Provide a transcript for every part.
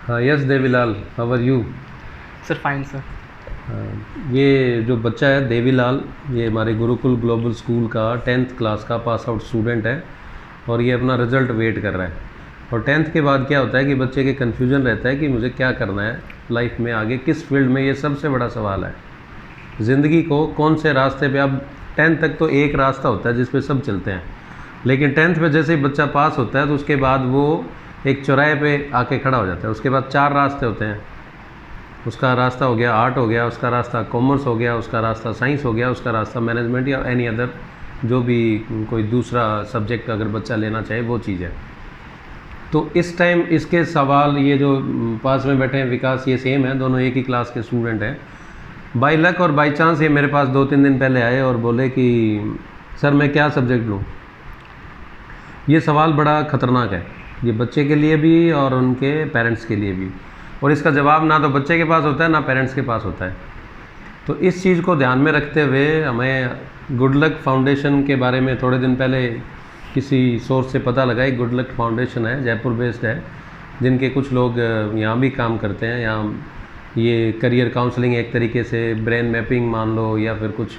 हाँ, yes Devilal, how are you? Sir fine sir. ये जो बच्चा है देवीलाल, ये हमारे गुरुकुल ग्लोबल स्कूल का 10th क्लास का पास आउट स्टूडेंट है और ये अपना रिज़ल्ट वेट कर रहा है। और 10th के बाद क्या होता है कि बच्चे के कन्फ्यूजन रहता है कि मुझे क्या करना है लाइफ में, आगे किस फील्ड में। ये सबसे बड़ा सवाल है ज़िंदगी को कौन से रास्ते पे। अब 10th तक तो एक रास्ता होता है जिस पे सब चलते हैं, लेकिन 10th पे जैसे ही बच्चा पास होता है तो उसके बाद वो एक चौराहे पे आके खड़ा हो जाता है। उसके बाद 4 रास्ते होते हैं। उसका रास्ता हो गया आर्ट हो गया, उसका रास्ता कॉमर्स हो गया, उसका रास्ता साइंस हो गया, उसका रास्ता मैनेजमेंट या एनी अदर जो भी कोई दूसरा सब्जेक्ट अगर बच्चा लेना चाहे वो चीज़ है। तो इस टाइम इसके सवाल, ये जो पास में बैठे हैं विकास, ये सेम है, दोनों एक ही क्लास के स्टूडेंट हैं। बाई लक और बाई चांस ये मेरे पास 2-3 दिन पहले आए और बोले कि सर मैं क्या सब्जेक्ट लूँ। ये सवाल बड़ा ख़तरनाक है, ये बच्चे के लिए भी और उनके पेरेंट्स के लिए भी। और इसका जवाब ना तो बच्चे के पास होता है ना पेरेंट्स के पास होता है। तो इस चीज़ को ध्यान में रखते हुए हमें गुड लक फाउंडेशन के बारे में थोड़े दिन पहले किसी सोर्स से पता लगा। एक गुड लक फाउंडेशन है, जयपुर बेस्ड है, जिनके कुछ लोग यहाँ भी काम करते हैं। यहाँ ये करियर काउंसलिंग एक तरीके से, ब्रेन मैपिंग मान लो या फिर कुछ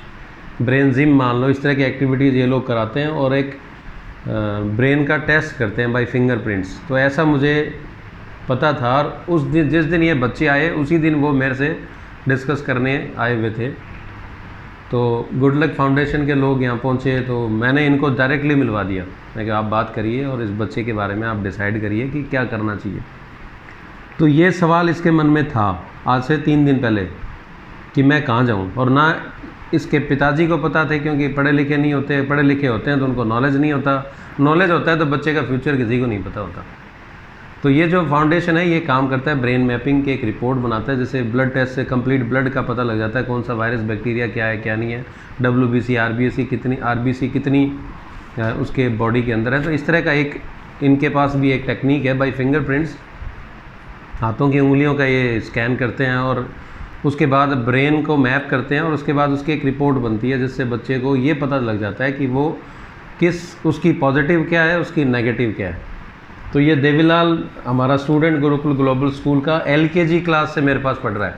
ब्रेन जिम मान लो, इस तरह की एक्टिविटीज़ ये लोग कराते हैं और एक ब्रेन का टेस्ट करते हैं बाय फिंगरप्रिंट्स। तो ऐसा मुझे पता था और उस दिन जिस दिन ये बच्चे आए उसी दिन वो मेरे से डिस्कस करने आए हुए थे। तो गुड लक फाउंडेशन के लोग यहाँ पहुँचे तो मैंने इनको डायरेक्टली मिलवा दिया। मैं कहा आप बात करिए और इस बच्चे के बारे में आप डिसाइड करिए कि क्या करना चाहिए। तो ये सवाल इसके मन में था आज से 3 दिन पहले कि मैं कहाँ जाऊँ। और ना इसके पिताजी को पता थे, क्योंकि पढ़े लिखे नहीं होते, पढ़े लिखे होते हैं तो उनको नॉलेज नहीं होता, नॉलेज होता है तो बच्चे का फ्यूचर किसी को नहीं पता होता। तो ये जो फाउंडेशन है ये काम करता है ब्रेन मैपिंग की, एक रिपोर्ट बनाता है, जैसे ब्लड टेस्ट से कंप्लीट ब्लड का पता लग जाता है कौन सा वायरस बैक्टीरिया क्या है क्या नहीं है, WBC RBC कितनी उसके बॉडी के अंदर है। तो इस तरह का एक इनके पास भी एक टेक्निक है, बाय फिंगरप्रिंट्स, हाथों की उंगलियों का ये स्कैन करते हैं और उसके बाद ब्रेन को मैप करते हैं और उसके बाद उसकी एक रिपोर्ट बनती है जिससे बच्चे को ये पता लग जाता है कि वो उसकी पॉजिटिव क्या है, उसकी नेगेटिव क्या है। तो ये देवीलाल हमारा स्टूडेंट गुरुकुल ग्लोबल स्कूल का LKG क्लास से मेरे पास पढ़ रहा है।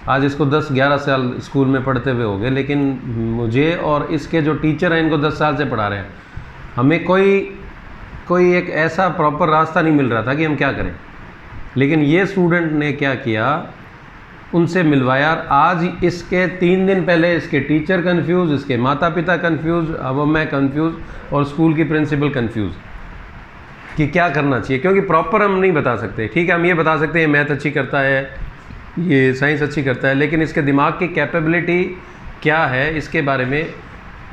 आज इसको 10-11 साल स्कूल में पढ़ते हुए हो गए, लेकिन मुझे और इसके जो टीचर हैं इनको 10 साल से पढ़ा रहे हैं। हमें कोई एक ऐसा प्रॉपर रास्ता नहीं मिल रहा था कि हम क्या करें, लेकिन ये स्टूडेंट ने क्या किया, उनसे मिलवाया। आज इसके 3 दिन पहले इसके टीचर कन्फ्यूज़, इसके माता पिता कन्फ्यूज़, अब मैं कन्फ्यूज़ और स्कूल की प्रिंसिपल कन्फ्यूज़ कि क्या करना चाहिए। क्योंकि प्रॉपर हम नहीं बता सकते। ठीक है, हम ये बता सकते हैं मैथ अच्छी करता है, ये साइंस अच्छी करता है, लेकिन इसके दिमाग की कैपेबिलिटी क्या है इसके बारे में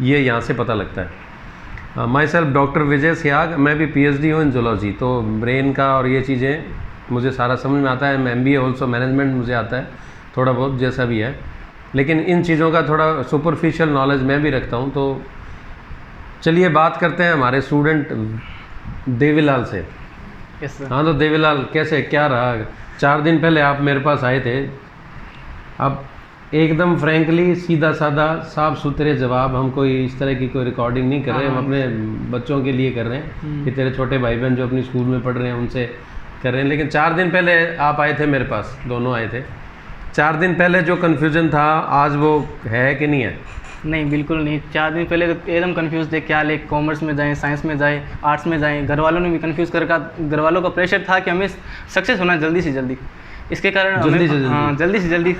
ये यहाँ से पता लगता है। माई सेल्फ डॉक्टर विजय सियाग, मैं भी PhD हूँ इन जूलॉजी। तो ब्रेन का और ये चीज़ें मुझे सारा समझ में आता है। मैं MBA ऑल्सो मैनेजमेंट मुझे आता है थोड़ा बहुत जैसा भी है, लेकिन इन चीज़ों का थोड़ा सुपरफिशियल नॉलेज मैं भी रखता हूँ। तो चलिए बात करते हैं हमारे स्टूडेंट देवीलाल से। Yes sir. हाँ, तो देवीलाल कैसे क्या रहा? 4 दिन पहले आप मेरे पास आए थे। अब एकदम फ्रैंकली सीधा साधा साफ सुथरे जवाब, हम कोई इस तरह की कोई रिकॉर्डिंग नहीं कर रहे हैं, हम अपने बच्चों के लिए कर रहे हैं कि तेरे छोटे भाई बहन जो अपनी स्कूल में पढ़ रहे हैं उनसे कर रहे हैं। लेकिन 4 दिन पहले आप आए थे मेरे पास, दोनों आए थे। 4 दिन पहले जो कन्फ्यूज़न था आज वो है कि नहीं है? नहीं, बिल्कुल नहीं। 4 दिन पहले तो एकदम कंफ्यूज थे, क्या ले, कॉमर्स में जाएं, साइंस में जाएं, आर्ट्स में जाएं। घर वालों ने भी कंफ्यूज कर रखा। घर वालों का प्रेशर था कि हमें सक्सेस होना है जल्दी से जल्दी। इसके कारण जल्दी से जल्दी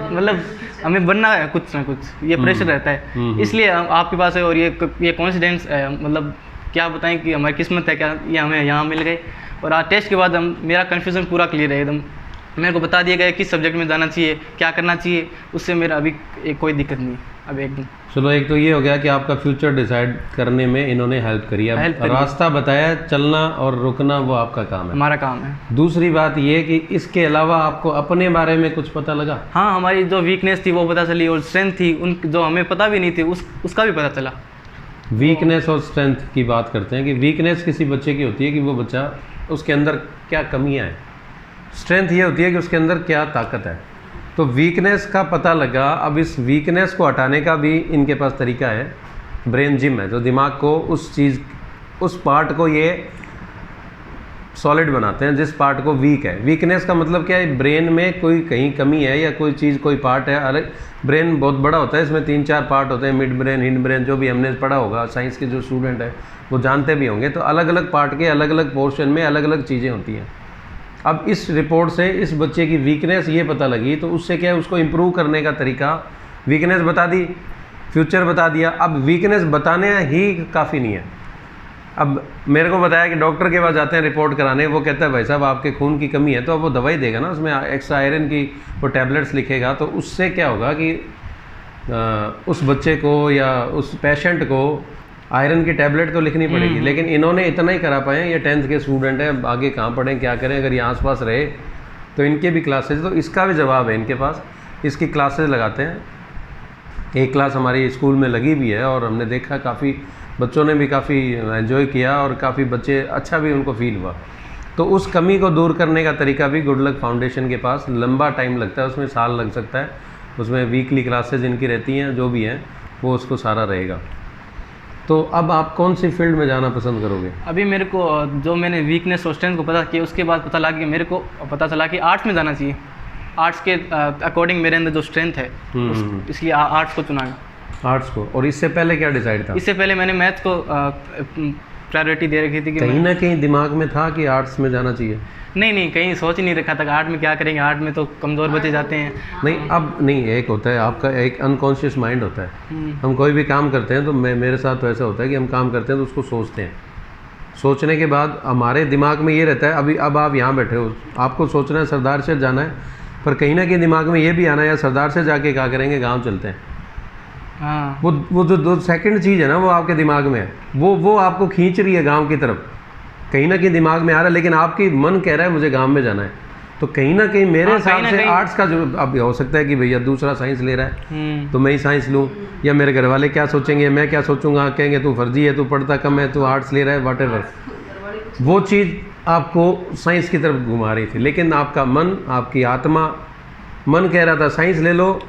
मतलब हमें बनना है कुछ ना कुछ, ये प्रेशर रहता है। इसलिए आपके पास है और ये कॉन्फिडेंस है, मतलब क्या बताएं कि हमारी किस्मत है क्या, ये हमें यहाँ मिल गए। और आज टेस्ट के बाद मेरा कन्फ्यूज़न पूरा क्लियर है एकदम। मेरे को बता दिया गया किस सब्जेक्ट में जाना चाहिए, क्या करना चाहिए, उससे मेरा अभी कोई दिक्कत नहीं अब एकदम। चलो, एक तो ये हो गया कि आपका फ्यूचर डिसाइड करने में इन्होंने हेल्प करी। अब रास्ता बताया, चलना और रुकना वो आपका काम है, हमारा काम है। दूसरी बात ये कि इसके अलावा आपको अपने बारे में कुछ पता लगा? हाँ, हमारी जो वीकनेस थी वो पता चली और स्ट्रेंथ थी उन जो हमें पता भी नहीं थी उसका भी पता चला। वीकनेस और स्ट्रेंथ की बात करते हैं कि वीकनेस किसी बच्चे की होती है कि वो बच्चा, उसके अंदर क्या कमियां हैं। स्ट्रेंथ ये होती है कि उसके अंदर क्या ताकत है। तो वीकनेस का पता लगा। अब इस वीकनेस को हटाने का भी इनके पास तरीका है, ब्रेन जिम है, जो दिमाग को उस पार्ट को ये सॉलिड बनाते हैं जिस पार्ट को वीक है। वीकनेस का मतलब क्या है, ब्रेन में कोई कहीं कमी है या कोई चीज़ कोई पार्ट है। अरे ब्रेन बहुत बड़ा होता है, इसमें 3-4 पार्ट होते हैं, मिड ब्रेन, हिंड ब्रेन, जो भी हमने पढ़ा होगा, साइंस के जो स्टूडेंट है वो जानते भी होंगे। तो अलग अलग पार्ट के अलग अलग पोर्शन में अलग अलग चीज़ें होती हैं। अब इस रिपोर्ट से इस बच्चे की वीकनेस ये पता लगी, तो उससे क्या है, उसको इम्प्रूव करने का तरीका, वीकनेस बता दी, फ्यूचर बता दिया। अब वीकनेस बताने ही काफ़ी नहीं है। अब मेरे को बताया कि डॉक्टर के पास जाते हैं रिपोर्ट कराने, वो कहता है भाई साहब आपके खून की कमी है, तो अब वो दवाई देगा ना, उसमें एक्स्ट्रा आयरन की वो टैबलेट्स लिखेगा। तो उससे क्या होगा कि उस बच्चे को या उस पेशेंट को आयरन की टैबलेट तो लिखनी पड़ेगी। लेकिन इन्होंने इतना ही करा पाए, ये 10th के स्टूडेंट हैं, आगे कहाँ पढ़ें क्या करें, अगर ये आसपास रहे तो इनके भी क्लासेज, तो इसका भी जवाब है इनके पास। इसकी क्लासेज लगाते हैं, एक क्लास हमारी स्कूल में लगी भी है और हमने देखा काफ़ी बच्चों ने भी काफ़ी एंजॉय किया और काफ़ी बच्चे अच्छा भी उनको फील हुआ। तो उस कमी को दूर करने का तरीका भी गुड लक फाउंडेशन के पास लंबा टाइम लगता है, उसमें साल लग सकता है। उसमें वीकली क्लासेज इनकी रहती हैं, जो भी हैं वो उसको सारा रहेगा। तो अब आप कौन सी फील्ड में जाना पसंद करोगे? अभी मेरे को जो मैंने वीकनेस और स्ट्रेंथ को पता किया, उसके बाद पता लगा कि मेरे को पता चला कि आर्ट्स में जाना चाहिए। आर्ट्स के अकॉर्डिंग मेरे अंदर जो स्ट्रेंथ है, इसलिए आर्ट्स को चुना। आर्ट्स को। और इससे पहले क्या डिसाइड था? इससे पहले मैंने मैथ को प्रायोरिटी दे रखी थी कि कहीं ना कहीं दिमाग में था कि आर्ट्स में जाना चाहिए? नहीं, कहीं सोच ही नहीं रखा था कि आर्ट में क्या करेंगे, आर्ट में तो कमज़ोर बच्चे जाते हैं। नहीं, अब नहीं, एक होता है आपका एक अनकॉन्शियस माइंड होता है। हम कोई भी काम करते हैं तो मेरे साथ तो ऐसा होता है कि हम काम करते हैं तो उसको सोचते हैं, सोचने के बाद हमारे दिमाग में ये रहता है, अब आप यहाँ बैठे हो, आपको सोचना है सरदार से जाना है, पर कहीं ना कहीं दिमाग में ये भी आना है यार सरदार से जाके क्या करेंगे, गाँव चलते हैं। हाँ, वो जो 2 सेकंड चीज़ है ना, वो आपके दिमाग में है, वो आपको खींच रही है गांव की तरफ, कहीं ना कहीं दिमाग में आ रहा है, लेकिन आपकी मन कह रहा है मुझे गांव में जाना है। तो कहीं ना कहीं मेरे हिसाब से आर्ट्स का जो, अब हो सकता है कि भैया दूसरा साइंस ले रहा है तो मैं ही साइंस लूँ, या मेरे घर वाले क्या सोचेंगे, मैं क्या सोचूंगा, कहेंगे तू फर्जी है, तू पढ़ता कम है, तू आर्ट्स ले रहा है, वॉटेवर। वो चीज़ आपको साइंस की तरफ घुमा रही थी, लेकिन आपका मन, आपकी आत्मा, मन कह रहा था साइंस ले लो,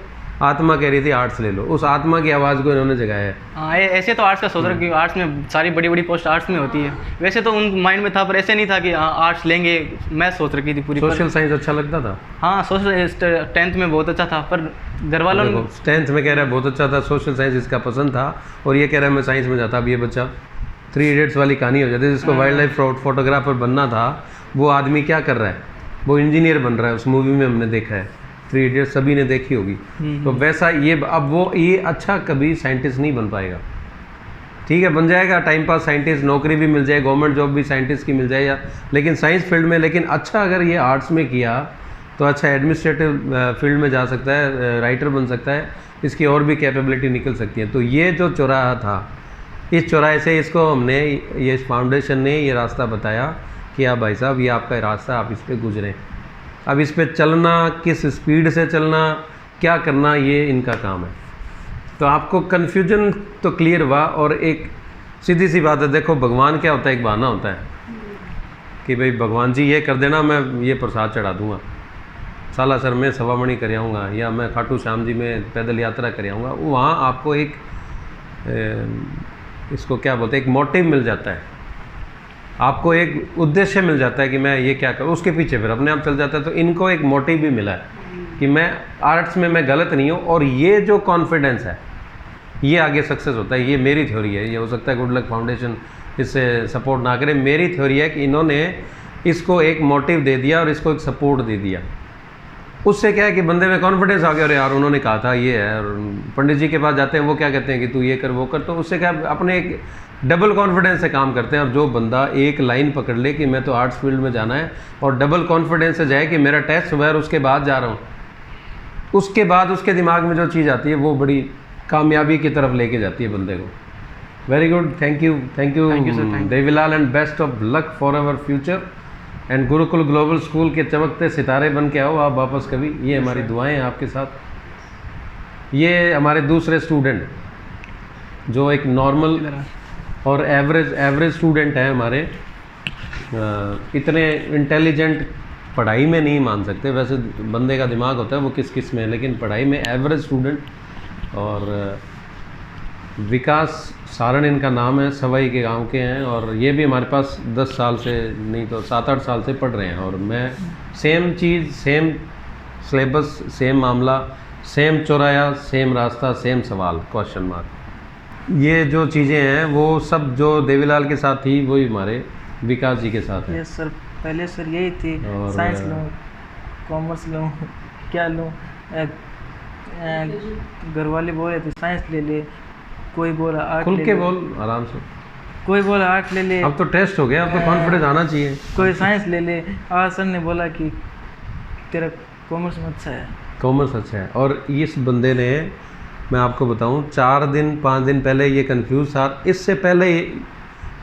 आत्मा कह रही थी आर्ट्स ले लो। उस आत्मा की आवाज़ को इन्होंने जगाया है। हाँ, ऐसे तो आर्ट्स का सोच रहा कि आर्ट्स में सारी बड़ी बड़ी पोस्ट आर्ट्स में होती है, वैसे तो उन माइंड में था, पर ऐसे नहीं था कि आर्ट्स लेंगे, मैं सोच रखी थी पूरी। सोशल साइंस अच्छा लगता था? हाँ, सोशल 10th में बहुत अच्छा था, पर घर वालों ने 10th में कह रहा है बहुत अच्छा था, सोशल साइंस इसका पसंद था, और ये कह रहा है मैं साइंस में जाता। अब ये बच्चा 3 इडियट्स वाली कहानी हो जाती है, जिसको वाइल्ड लाइफ फोटोग्राफर बनना था, वो आदमी क्या कर रहा है, वो इंजीनियर बन रहा है। उस मूवी में हमने देखा है, 3 इडियट्स सभी ने देखी होगी। तो वैसा ये, अब वो ये अच्छा कभी साइंटिस्ट नहीं बन पाएगा। ठीक है, बन जाएगा टाइम पास साइंटिस्ट, नौकरी भी मिल जाए, गवर्नमेंट जॉब भी साइंटिस्ट की मिल जाए, या लेकिन साइंस फील्ड में, लेकिन अच्छा अगर ये आर्ट्स में किया तो अच्छा एडमिनिस्ट्रेटिव फील्ड में जा सकता है, राइटर बन सकता है, इसकी और भी कैपेबिलिटी निकल सकती है। तो ये जो चौराहा था, इस चौराहे से इसको हमने, ये फाउंडेशन ने ये रास्ता बताया कि आप भाई साहब ये आपका रास्ता, आप इस पर गुजरें। अब इस पे चलना, किस स्पीड से चलना, क्या करना, ये इनका काम है। तो आपको कन्फ्यूजन तो क्लियर हुआ। और एक सीधी सी बात है, देखो भगवान क्या होता है, एक बहाना होता है कि भाई भगवान जी ये कर देना, मैं ये प्रसाद चढ़ा दूँगा, सालासर में सवामणि कर आऊँगा, या मैं खाटू श्याम जी में पैदल यात्रा कर आऊँगा। वहाँ आपको एक इसको क्या बोलते हैं, एक मोटिव मिल जाता है, आपको एक उद्देश्य मिल जाता है कि मैं ये क्या करूँ, उसके पीछे फिर अपने आप चल जाता है। तो इनको एक मोटिव भी मिला है कि मैं आर्ट्स में मैं गलत नहीं हूँ, और ये जो कॉन्फिडेंस है ये आगे सक्सेस होता है। ये मेरी थ्योरी है, ये हो सकता है गुड लक फाउंडेशन इससे सपोर्ट ना करे, मेरी थ्योरी है कि इन्होंने इसको एक मोटिव दे दिया और इसको एक सपोर्ट दे दिया। उससे क्या है कि बंदे में कॉन्फिडेंस आ गया, अरे यार उन्होंने कहा था ये है। और पंडित जी के पास जाते हैं, वो क्या कहते हैं कि तू ये कर वो कर, तो उससे क्या अपने एक डबल कॉन्फिडेंस से काम करते हैं। अब जो बंदा एक लाइन पकड़ ले कि मैं तो आर्ट्स फील्ड में जाना है, और डबल कॉन्फिडेंस से जाए कि मेरा टेस्ट हुआ है और उसके बाद जा रहा हूँ, उसके बाद उसके दिमाग में जो चीज़ आती है वो बड़ी कामयाबी की तरफ लेके जाती है बंदे को। Very good, thank you Devilal, and best of luck for our future, and Gurukul global school के चमकते सितारे बन के आओ आप वापस कभी। ये हमारी दुआएं हैं आपके साथ। ये हमारे दूसरे स्टूडेंट जो एक नॉर्मल और एवरेज स्टूडेंट हैं हमारे, इतने इंटेलिजेंट पढ़ाई में नहीं मान सकते, वैसे बंदे का दिमाग होता है वो किस किस में, लेकिन पढ़ाई में एवरेज स्टूडेंट, और विकास सारण इनका नाम है, सवाई के गांव के हैं और ये भी हमारे पास 10 साल से नहीं तो 7-8 साल से पढ़ रहे हैं। और मैं सेम चीज़, सेम सिलेबस, सेम मामला, सेम चौराया, सेम रास्ता, सेम सवाल, क्वेश्चन मार्क, ये जो चीज़ें हैं वो सब जो देवीलाल के साथ थी वही हमारे विकास जी के साथ है। यस सर, पहले सर यही थी, साइंस लूँ, कॉमर्स लूँ, क्या लूँ। घर वाले बोल रहे थे साइंस ले ले, कोई बोला आर्ट खुल ले के ले, बोल आराम से। कोई बोला आर्ट ले ले, अब तो टेस्ट हो गया, अब तो कॉन्फिडेंस आना चाहिए। कोई साइंस ले ले। आज सर ने बोला कि तेरा कॉमर्स में अच्छा है। कॉमर्स अच्छा है। और इस बंदे ने, मैं आपको बताऊं, 4 दिन 5 दिन पहले ये कंफ्यूज था। इससे पहले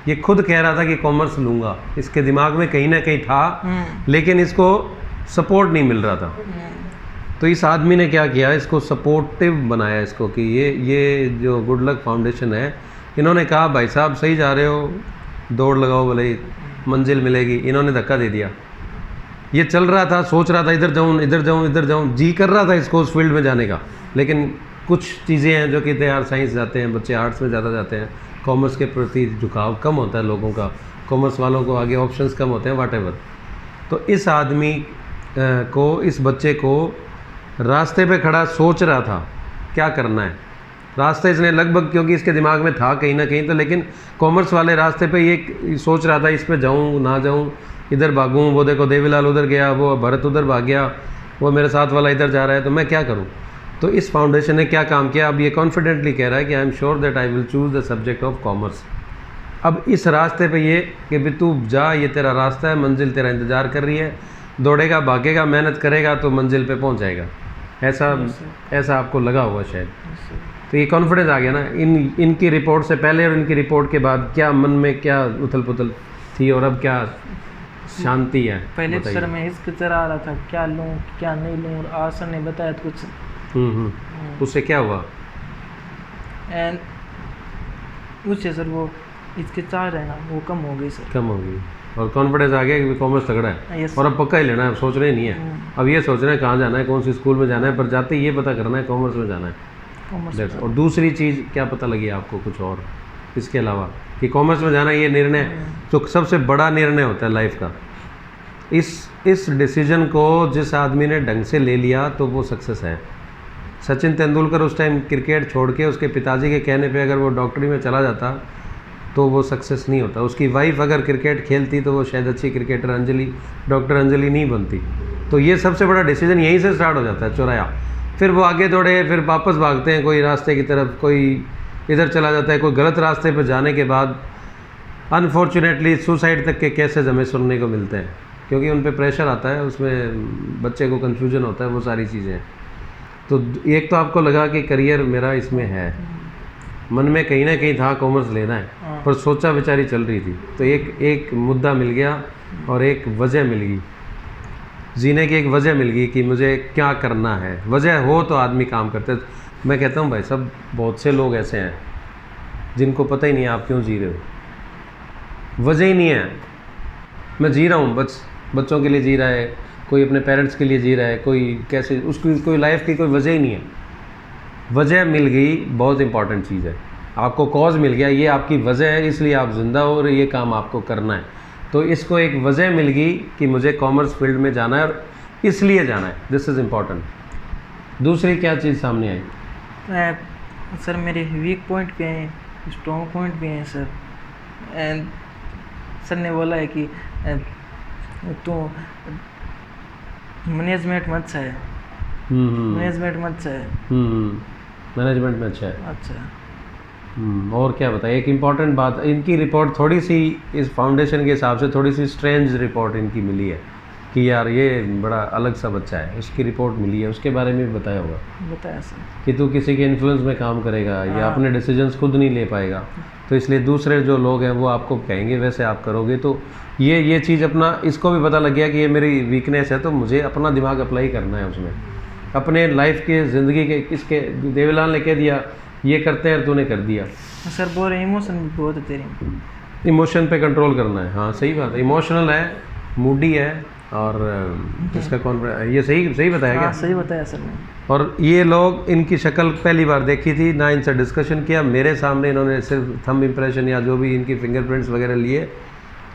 ये खुद कह रहा था कि कॉमर्स लूँगा, इसके दिमाग में कहीं ना कहीं था, लेकिन इसको सपोर्ट नहीं मिल रहा था। तो इस आदमी ने क्या किया, इसको सपोर्टिव बनाया इसको कि ये जो गुड लक फाउंडेशन है, इन्होंने कहा भाई साहब सही जा रहे हो, दौड़ लगाओ भले ही मंजिल मिलेगी। इन्होंने धक्का दे दिया। ये चल रहा था, सोच रहा था इधर जाऊँ इधर जाऊँ इधर जाऊँ, जी कर रहा था इसको उस फील्ड में जाने का, लेकिन कुछ चीज़ें हैं जो कहते हैं यार साइंस जाते हैं बच्चे, आर्ट्स में ज़्यादा जाते हैं, कॉमर्स के प्रति झुकाव कम होता है लोगों का, कॉमर्स वालों को आगे ऑप्शंस कम होते हैं, व्हाटएवर। तो इस आदमी को, इस बच्चे को रास्ते पे खड़ा सोच रहा था क्या करना है। रास्ते इसने लगभग, क्योंकि इसके दिमाग में था कहीं ना कहीं तो, लेकिन कॉमर्स वाले रास्ते पे ये सोच रहा था इस पे जाऊँ ना जाऊँ, इधर भागूँ, वो देखो देवीलाल उधर गया, वो भरत उधर भाग गया, वो मेरे साथ वाला इधर जा रहा है, तो मैं क्या करूँ। तो इस फाउंडेशन ने क्या काम किया, अब ये कॉन्फिडेंटली कह रहा है कि I am sure that I will choose the subject of commerce. अब इस रास्ते पे ये कि भी तू जा, ये तेरा रास्ता है, मंजिल तेरा इंतज़ार कर रही है, दौड़ेगा भागेगा मेहनत करेगा तो मंजिल पे पहुंच जाएगा। ऐसा आपको लगा होगा शायद। तो ये कॉन्फिडेंस आ गया ना इनकी रिपोर्ट से पहले और इनकी रिपोर्ट के बाद, क्या मन में क्या उथल पुथल थी और अब क्या शांति है। पहले सर मैं इसके तरह आ रहा था क्या लूँ क्या नहीं लूँ, और आज सर ने बताया तो कुछ। उससे क्या हुआ? एंड उससे सर वो इसके चाह है ना वो कम हो गई सर, कम हो गई और कॉन्फिडेंस आ गया कि कॉमर्स तगड़ा है। और अब पक्का ही लेना है, सोच रहे नहीं है अब, ये सोच रहे हैं कहाँ जाना है, कौन सी स्कूल में जाना है, पर जाते ही ये पता करना है कॉमर्स में जाना है। और दूसरी चीज़ क्या पता लगी आपको कुछ और इसके अलावा कि कॉमर्स में जाना ये निर्णय जो सबसे बड़ा निर्णय होता है लाइफ का। इस डिसीजन को जिस आदमी ने ढंग से ले लिया तो वो सक्सेस है। सचिन तेंदुलकर उस टाइम क्रिकेट छोड़ के उसके पिताजी के कहने पे अगर वो डॉक्टरी में चला जाता तो वो सक्सेस नहीं होता। उसकी वाइफ अगर क्रिकेट खेलती तो वो शायद अच्छी क्रिकेटर डॉक्टर अंजलि नहीं बनती। तो ये सबसे बड़ा डिसीजन यहीं से स्टार्ट हो जाता है, चौराया। फिर वो आगे दौड़े, फिर वापस भागते हैं कोई रास्ते की तरफ, कोई इधर चला जाता है, कोई गलत रास्ते पर जाने के बाद अनफॉर्चुनेटली सुसाइड तक के केसेस हमें सुनने को मिलते हैं, क्योंकि उन पर प्रेशर आता है, उसमें बच्चे को कन्फ्यूजन होता है, वो सारी चीज़ें। तो एक तो आपको लगा कि करियर मेरा इसमें है, मन में कहीं ना कहीं था कॉमर्स लेना है, पर सोचा विचारी चल रही थी। तो एक मुद्दा मिल गया और एक वजह मिल गई, जीने की एक वजह मिल गई कि मुझे क्या करना है। वजह हो तो आदमी काम करते। मैं कहता हूँ भाई साहब, बहुत से लोग ऐसे हैं जिनको पता ही नहीं है आप क्यों जी रहे हो, वजह ही नहीं है। मैं जी रहा हूँ, बच्चों के लिए जी रहा है, कोई अपने पेरेंट्स के लिए जी रहा है, कोई कैसे, उसकी कोई लाइफ की कोई वजह ही नहीं है। वजह मिल गई, बहुत इंपॉर्टेंट चीज़ है। आपको कॉज मिल गया, ये आपकी वजह है, इसलिए आप ज़िंदा हो और ये काम आपको करना है। तो इसको एक वजह मिल गई कि मुझे कॉमर्स फील्ड में जाना है और इसलिए जाना है। This is important. दूसरी क्या चीज़ सामने आई? सर मेरे वीक पॉइंट भी हैं, स्ट्रॉन्ग पॉइंट भी हैं सर। एंड सर ने बोला है कि तो मैनेजमेंट में अच्छा है, मैनेजमेंट में अच्छा है, मैनेजमेंट में अच्छा है। अच्छा। और क्या बताइए, एक इम्पॉर्टेंट बात, इनकी रिपोर्ट थोड़ी सी इस फाउंडेशन के हिसाब से थोड़ी सी स्ट्रेंज रिपोर्ट इनकी मिली है कि यार ये बड़ा अलग सा बच्चा है, उसकी रिपोर्ट मिली है। उसके बारे में भी बताया होगा? बताया सर कि तू किसी के इन्फ्लुएंस में काम करेगा या अपने डिसीजंस खुद नहीं ले पाएगा, तो इसलिए दूसरे जो लोग हैं वो आपको कहेंगे वैसे आप करोगे। तो ये चीज़ अपना, इसको भी पता लग गया कि ये मेरी वीकनेस है, तो मुझे अपना दिमाग अप्लाई करना है उसमें, अपने लाइफ के ज़िंदगी के। इसके देवीलाल ने कह दिया ये करते हैं, तूने कर दिया। सर बोल रहे इमोशन भी बहुत है तेरी, इमोशन पे कंट्रोल करना है। हाँ सही बात है, इमोशनल है, मूडी है, और इसका कौन, ये सही सही बताया क्या? हाँ सही बताया सर ने। और ये लोग, इनकी शक्ल पहली बार देखी थी ना, इनसे डिस्कशन किया, मेरे सामने इन्होंने सिर्फ थंब इम्प्रेशन या जो भी इनकी फिंगरप्रिंट्स वगैरह लिए,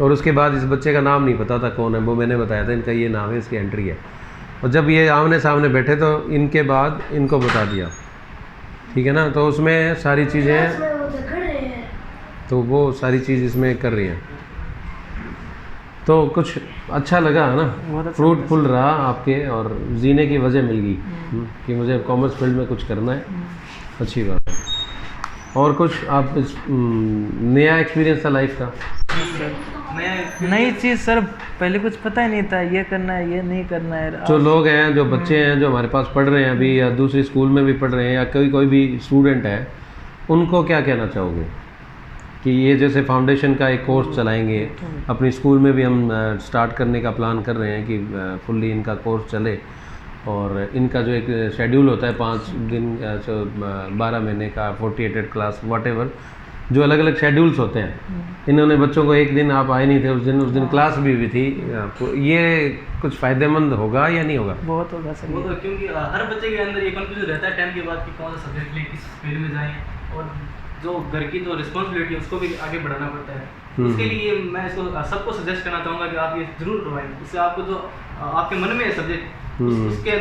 और उसके बाद इस बच्चे का नाम नहीं पता था कौन है, वो मैंने बताया था इनका ये नाम है, इसकी एंट्री है। और जब ये आमने सामने बैठे तो इनके बाद इनको बता दिया, ठीक है ना, तो उसमें सारी चीज़ें, तो वो सारी चीज़ इसमें कर रही हैं, तो कुछ अच्छा लगा है ना, बहुत अच्छा फ्रूटफुल रहा आपके, और जीने की वजह मिल गई कि मुझे कॉमर्स फील्ड में कुछ करना है, अच्छी बात है। और कुछ आप नया एक्सपीरियंस था लाइफ का? नई चीज़ सर, पहले कुछ पता ही नहीं था, ये करना है ये नहीं करना है। जो लोग हैं, जो बच्चे हैं जो हमारे पास पढ़ रहे हैं अभी, या दूसरी स्कूल में भी पढ़ रहे हैं, या कोई भी स्टूडेंट है, उनको क्या कहना चाहोगे कि ये जैसे फाउंडेशन का एक कोर्स चलाएंगे, अपनी स्कूल में भी हम स्टार्ट करने का प्लान कर रहे हैं कि फुल्ली इनका कोर्स चले, और इनका जो एक शेड्यूल होता है 5 दिन 12 महीने का, 48 क्लास वॉटेवर, जो अलग अलग शेड्यूल्स होते हैं, इन्होंने बच्चों को, एक दिन आप आए नहीं थे उस दिन क्लास भी थी, तो ये कुछ फ़ायदेमंद होगा या नहीं होगा? बहुत होगा सर, वो तो क्योंकि हर बच्चे के अंदर ये कन्फ्यूजन रहता है 10 के बाद कि कौन सा सब्जेक्ट लें, किस फील्ड में जाएं, और जो घर की जो रिस्पॉन्सिबिलिटी है उसको भी आगे बढ़ाना पड़ता है। उसके लिए मैं इसको सबको सजेस्ट करना चाहूँगा कि आप ये जरूर करवाएं, इससे आपको जो आपके मन में है सब्जेक्ट, उसके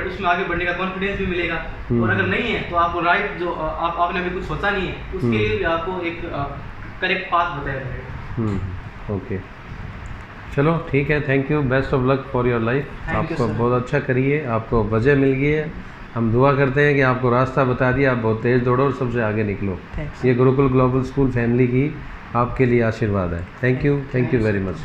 उसमें आगे बढ़ने का कॉन्फिडेंस भी मिलेगा, और अगर नहीं है तो आपको राइट जो आपने अभी कुछ सोचा नहीं है, उसके लिए भी आपको एक करेक्ट पाथ बताया जाएगा। ओके, चलो ठीक है, thank you, best of luck for your life. आपको बहुत अच्छा करिए, आपको वजह मिल गई है, हम दुआ करते हैं कि आपको रास्ता बता दिया, आप बहुत तेज़ दौड़ो और सबसे आगे निकलो। ये गुरुकुल ग्लोबल स्कूल फैमिली की आपके लिए आशीर्वाद है। Thank you very much.